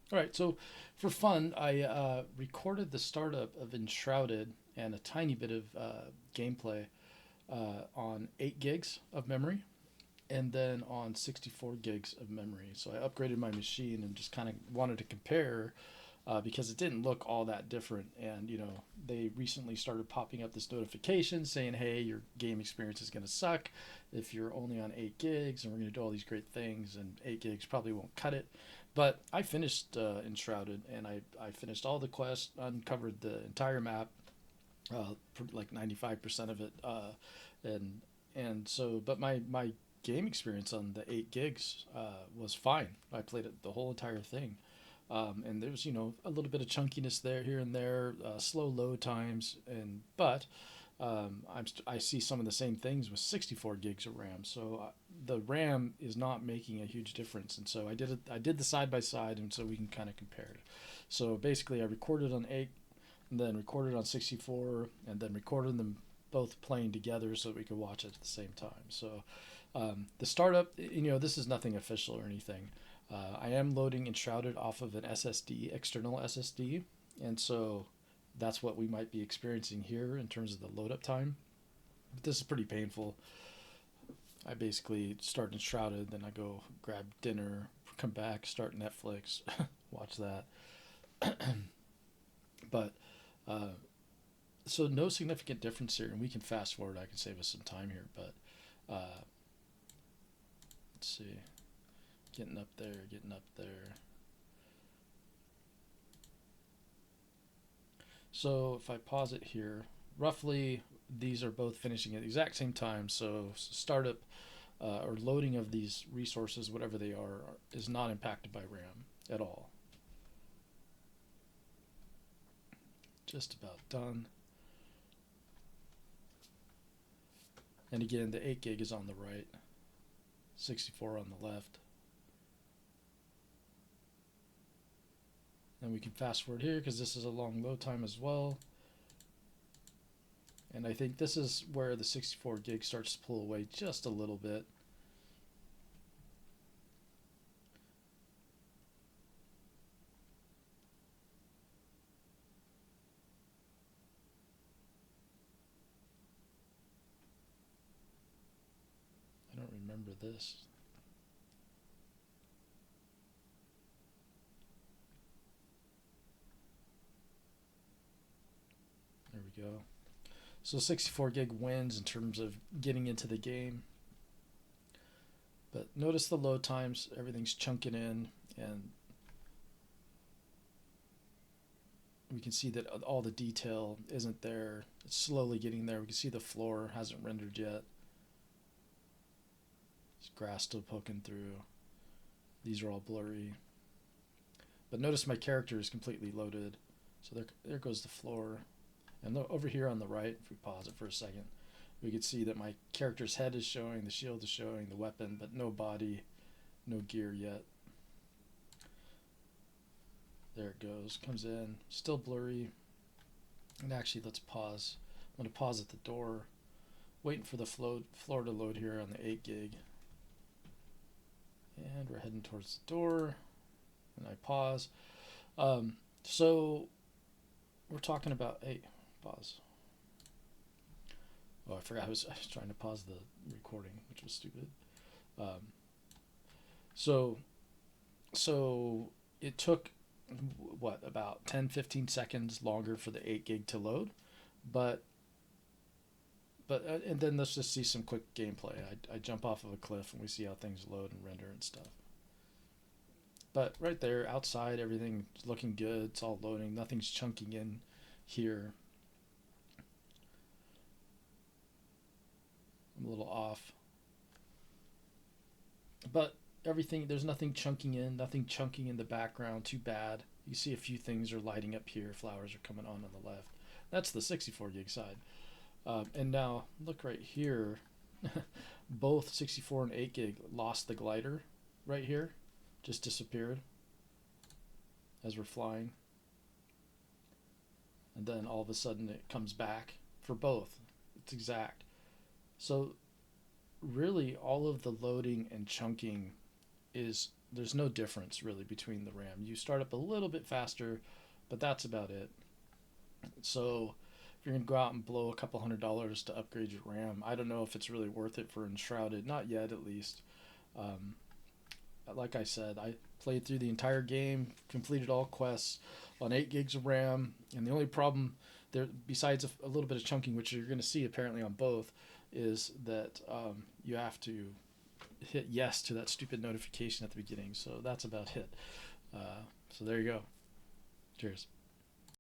All right, so for fun, I recorded the startup of Enshrouded and a tiny bit of gameplay on 8 gigs of memory and then on 64 gigs of memory. So I upgraded my machine and just kind of wanted to compare because it didn't look all that different. And, they recently started popping up this notification saying, hey, your game experience is going to suck if you're only on 8 gigs, and we're going to do all these great things, and 8 gigs probably won't cut it. But I finished Enshrouded, and I finished all the quests, uncovered the entire map, like 95% of it, and but my game experience on the 8 gigs was fine. I played it the whole entire thing, and there was a little bit of chunkiness there, here and there, slow load times, and but I see some of the same things with 64 gigs of RAM. So the RAM is not making a huge difference, and so I did the side by side, and so we can kind of compare it. So basically, I recorded on 8, and then recorded on 64, and then recorded them both playing together so that we could watch it at the same time. So the startup, this is nothing official or anything. I am loading Enshrouded off of an SSD, external SSD, and so that's what we might be experiencing here in terms of the load up time. But this is pretty painful. I basically start Enshrouded, then I go grab dinner, come back, start Netflix, watch that. But uh, so no significant difference here, and we can fast forward. I can save us some time here, but let's see, getting up there, getting up there. So if I pause it here, roughly these are both finishing at the exact same time. So startup or loading of these resources, whatever they are, is not impacted by RAM at all. Just about done. And again, the 8 gig is on the right, 64 on the left. And we can fast forward here because this is a long load time as well. And I think this is where the 64 gig starts to pull away just a little bit. I don't remember this. There we go. So 64 gig wins in terms of getting into the game. But notice the load times, everything's chunking in, and we can see that all the detail isn't there. It's slowly getting there. We can see the floor hasn't rendered yet. There's grass still poking through. These are all blurry. But notice my character is completely loaded. So there goes the floor. And over here on the right, if we pause it for a second, we can see that my character's head is showing, the shield is showing, the weapon, but no body, no gear yet. There it goes, comes in, still blurry. And actually, let's pause. I'm going to pause at the door, waiting for the floor to load here on the 8 gig. And we're heading towards the door, and I pause. So we're talking about, hey, pause. Oh, I forgot I was trying to pause the recording, which was stupid. Um, so so it took what, about 10-15 seconds longer for the 8 gig to load, but and then let's just see some quick gameplay. I jump off of a cliff and we see how things load and render and stuff. But right there outside, everything's looking good. It's all loading. Nothing's chunking in here. I'm a little off, but everything, there's nothing chunking in, nothing chunking in the background. Too bad. You see a few things are lighting up here. Flowers are coming on the left. That's the 64 gig side. And now look right here. Both 64 and 8 gig lost the glider right here. Just disappeared as we're flying. And then all of a sudden it comes back for both. It's exact. So really all of the loading and chunking is there's no difference really between the RAM. You start up a little bit faster, but that's about it. So if you're gonna go out and blow a couple $100 to upgrade your RAM, I don't know if it's really worth it for Enshrouded. Not yet, at least. Um, like I said, I played through the entire game, completed all quests on 8 gigs of RAM, and the only problem there, besides a little bit of chunking, which you're going to see apparently on both, is that you have to hit yes to that stupid notification at the beginning. So that's about it. So there you go. Cheers.